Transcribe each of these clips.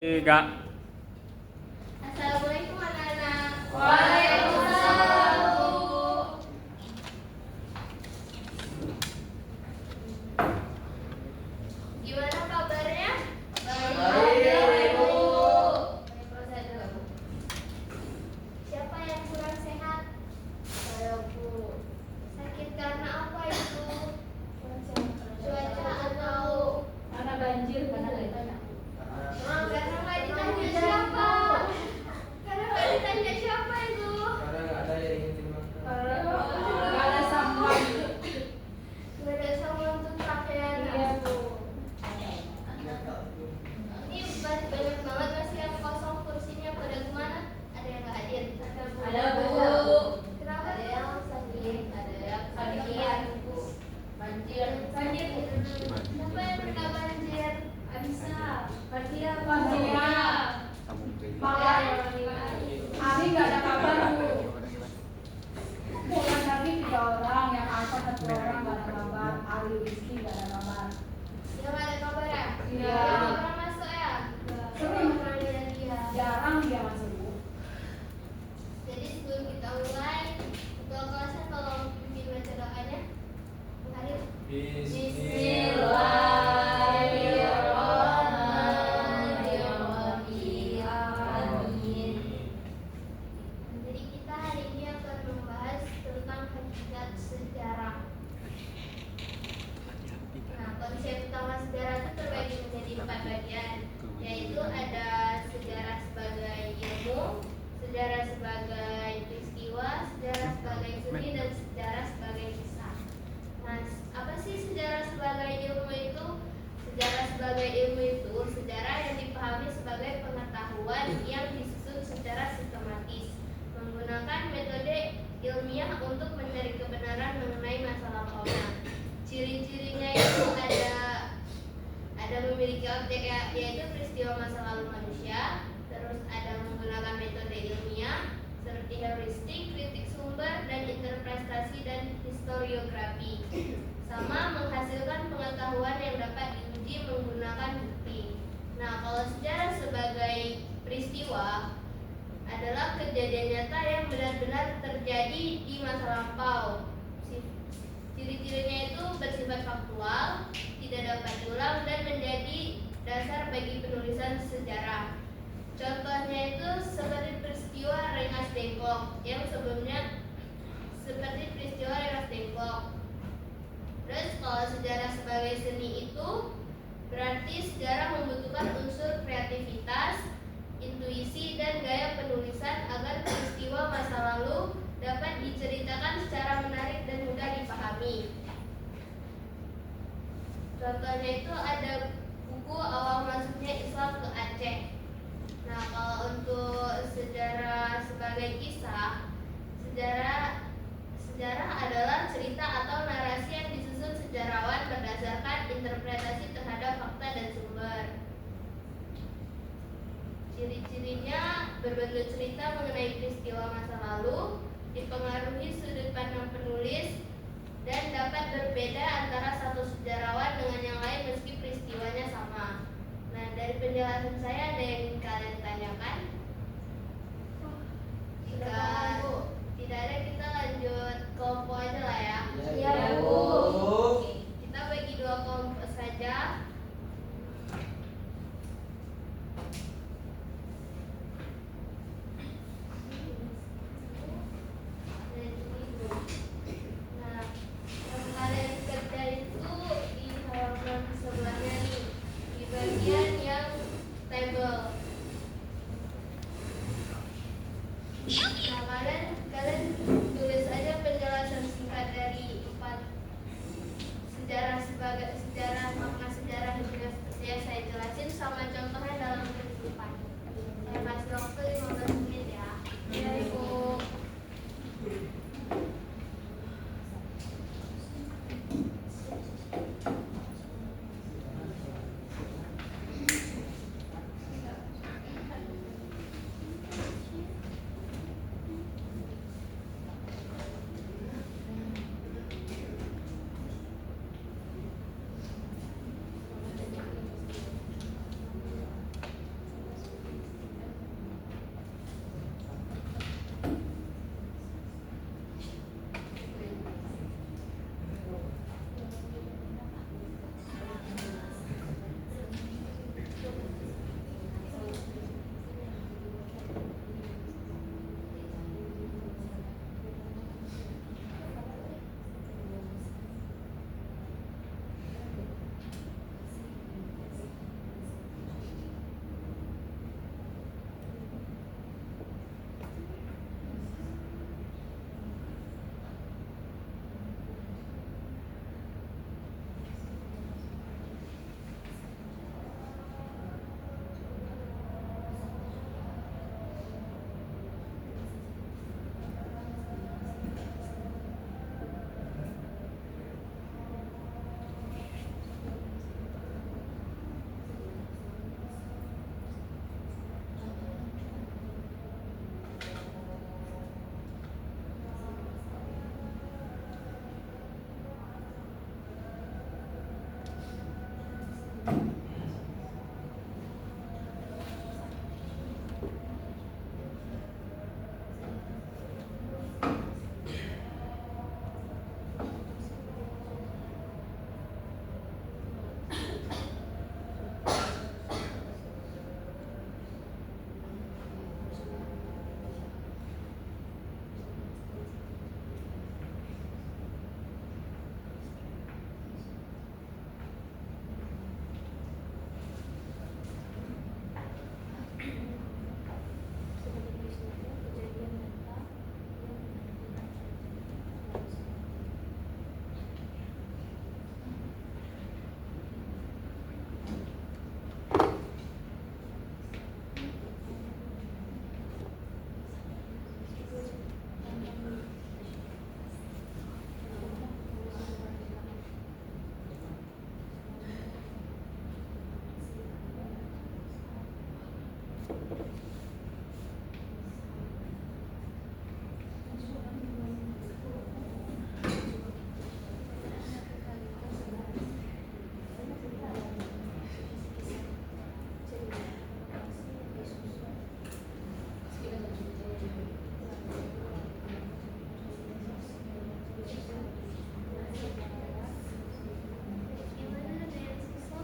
Tiga. Assalamualaikum anak-anak. Waalaikumsalam, Bu. Gimana kabarnya? Baik, Bu. Baik, Ustaz dulu. Siapa yang kurang sehat? Saya, Bu. Sakit karena apa itu? Cuaca atau Karena banjir, karena ditanya. karena nggak ditanya siapa? Karena nggak ditanya siapa itu? Karena nggak ada yang ingin dimakan. Nggak ada sampah. Nggak ada sama untuk pakaian. Iya, Bu. Ini banyak banget masih yang kosong kursinya, pada kemana? Ada yang nggak hadir? Ada, Bu. Kenapa? Ada yang sakit, ada yang Sakit. Banjir. Banjir. Siapa yang pernah banjir? Anissa. Banjir. Mawar. Abi nggak ada kabar, Bu. Bukan tadi 3 orang, yang Alfa 1 orang nggak ada kabar. Ali Rizky nggak ada kabar. Dia nggak ada kabar ya? Iya. Dia nggak pernah masuk ya? Sering. Pernah lihat dia. Jarang dia masuk, Bu. Jadi sebelum kita mulai, ketua kelasnya tolong bikin baca doanya. Mari. Bismillahirrahmanirrahim. Jadi kita hari ini akan membahas tentang hakikat sejarah. Nah, konsep utama sejarah itu terbagi menjadi 4 bagian, yaitu ada sejarah sebagai ilmu, sejarah sebagai peristiwa, sejarah sebagai seni, dan sejarah sebagai kisah. Nah, apa sih sejarah sebagai ilmu itu? Sejarah sebagai ilmu itu sejarah yang dipahami sebagai pengetahuan yang disusun secara sistematis, menggunakan metode ilmiah untuk mencari kebenaran mengenai masa lampaunya. Ciri-cirinya itu ada memiliki objek yaitu peristiwa masa lalu manusia, terus ada menggunakan metode ilmiah seperti heuristik, kritik sumber, dan interpretasi dan historiografi, sama menghasilkan pengetahuan yang dapat diuji menggunakan bukti. Nah, kalau sejarah sebagai peristiwa adalah kejadian nyata yang benar-benar terjadi di masa lampau. Ciri-cirinya itu bersifat faktual, tidak dapat diulang, dan menjadi dasar bagi penulisan sejarah. Contohnya itu seperti peristiwa Rengas Dengklok yang sebelumnya seperti peristiwa Rengas Dengklok. Terus kalau sejarah sebagai seni itu berarti sejarah membutuhkan unsur kreativitas, intuisi, dan gaya penulisan agar peristiwa masa lalu dapat diceritakan secara menarik dan mudah dipahami. Contohnya itu ada buku Awal Masuknya Islam ke Aceh. Nah, kalau untuk sejarah sebagai kisah, sejarah adalah cerita atau narasi yang disusun sejarawan berdasarkan interpretasi terhadap fakta dan sumber. Ciri-cirinya berbentuk cerita mengenai peristiwa masa lalu, dipengaruhi sudut pandang penulis, dan dapat berbeda antara satu sejarawan dengan yang lain meski peristiwanya sama. Nah, dari penjelasan saya ada yang ingin kalian tanyakan? Jika tidak ada, kita lanjut kelompok aja lah ya. Iya, Bu. Oke, kita bagi 2 kelompok saja. Nah, yang kalian kerjain itu di halaman sebelahnya nih, di bagian yang table. Gimana ada yang susah?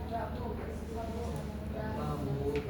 Enggak, Bu. Susah, Bu. Mabuk.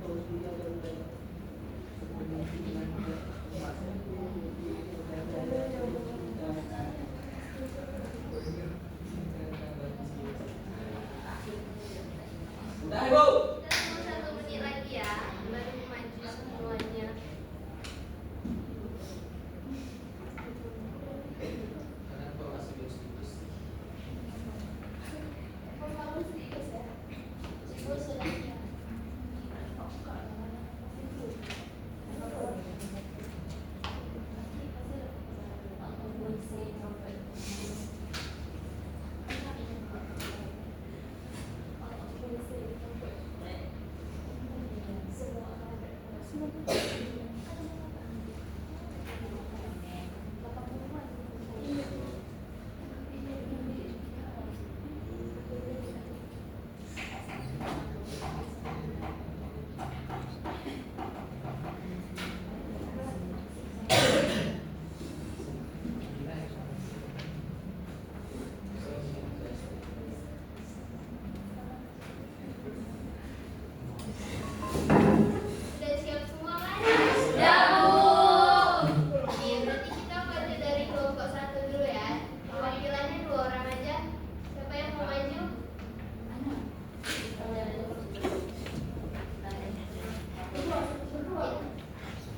Udah, Ibu. Kita tunggu 1 menit lagi ya, baru maju semuanya. Kenapa masih bus-bus? Kamu serius ya? Ibu sudah ya. Sudah siap semua kan? Ya, Bu. Iya, berarti kita mulai dari kelompok 1 dulu ya. Perwakilannya 2 orang aja. Siapa yang mau maju?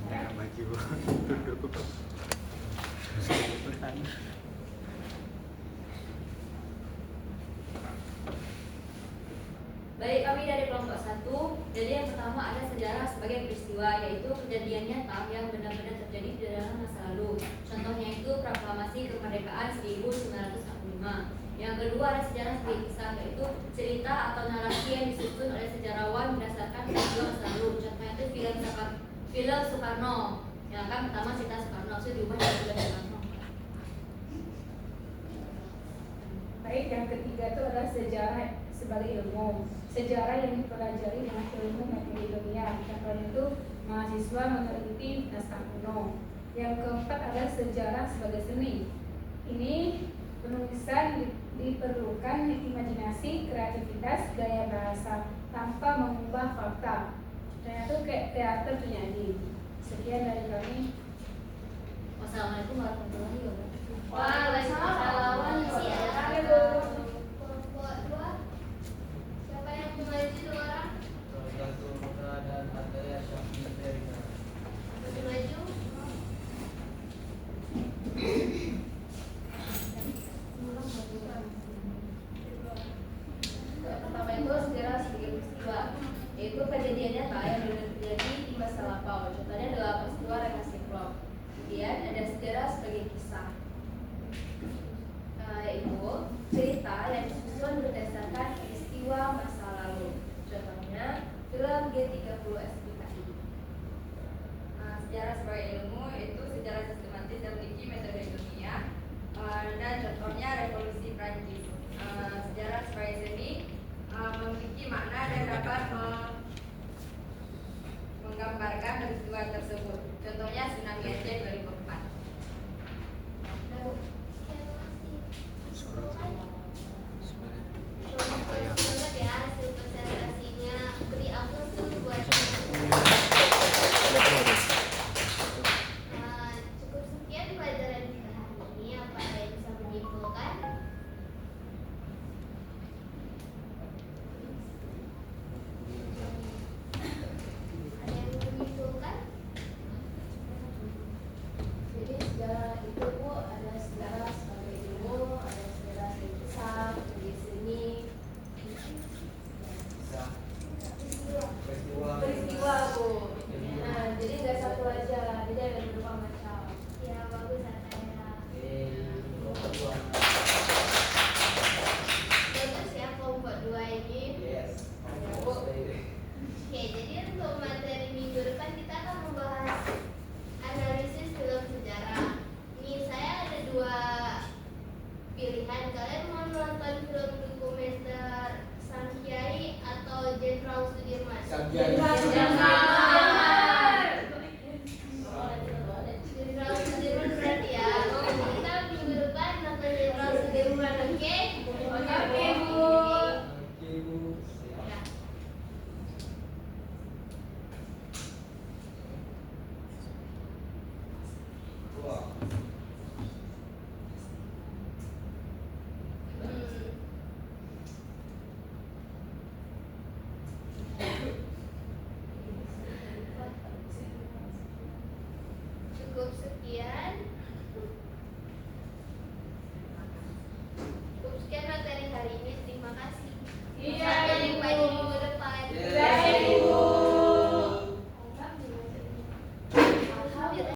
Nggak maju duduk. Baik, kami dari kelompok 1. Jadi yang pertama ada sejarah sebagai peristiwa, yaitu kejadian nyata yang benar-benar terjadi di dalam masa lalu. Contohnya itu proklamasi kemerdekaan 1945. Yang kedua ada sejarah sebagai kisah, yaitu cerita atau narasi yang disusun oleh sejarawan berdasarkan peristiwa masa lalu. Contohnya itu film Soekarno. Yang kan pertama cerita Soekarno, itu diubah jadi film Soekarno. Baik, yang ketiga itu adalah sejarah sebagai ilmu. Sejarah yang dipelajari dengan ilmu metode ilmiah. Contohnya itu mahasiswa meneliti naskah kuno. Yang keempat adalah sejarah sebagai seni. Ini penulisan diperlukan imajinasi, kreativitas, gaya bahasa tanpa mengubah fakta. Dan itu kayak teater penyanyi. Sekian dari kami. Wassalamualaikum warahmatullahi wabarakatuh. Waalaikumsalam. Masih ada kelompok 2. Siapa yang mau maju 2 orang? Satu Putra dan Ataya Syafiq Derina. Masih maju? Yang pertama itu sejarah sebagai peristiwa, yaitu kejadian nyata yang benar terjadi di masa lampau. Contohnya adalah peristiwa Rengas Dengklok. Kemudian ada sejarah sebagai kisah, yaitu cerita yang disusun berdasarkan peristiwa masa lalu. Contohnya film G30 SPKI. Sejarah sebagai ilmu yaitu sejarah sistematis dan memiliki metode ilmiah. Dan contohnya revolusi Prancis. Sejarah sebagai seni memiliki makna dan dapat menggambarkan peristiwa tersebut. Contohnya tsunami Aceh 2004. Banget ya hasil presentasinya. Beri aplaus dulu buat cukup sekian pelajaran kita hari ini. Apa ada yang bisa menyimpulkan? Ada yang menyimpulkan? Jadi sejarah itu Bu, ada sejarah sebagai ilmu, ada sejarah sebagai kisah, sebagai seni. Bisa. Peristiwa. Peristiwa Bu. Nah, jadi nggak satu aja, jadi ada beberapa macam. Ya bagus Ataya. Kelompok 2. Bagus ya kelompok 2 ini. Yes. Oke, jadi untuk materi minggu depan kita akan membahas analisis film sejarah. Nih saya ada 2 pilihan. Kalian mau nonton film dokumenter Sang Kiai atau Jenderal Sudirman? Sang Kiai. Jenderal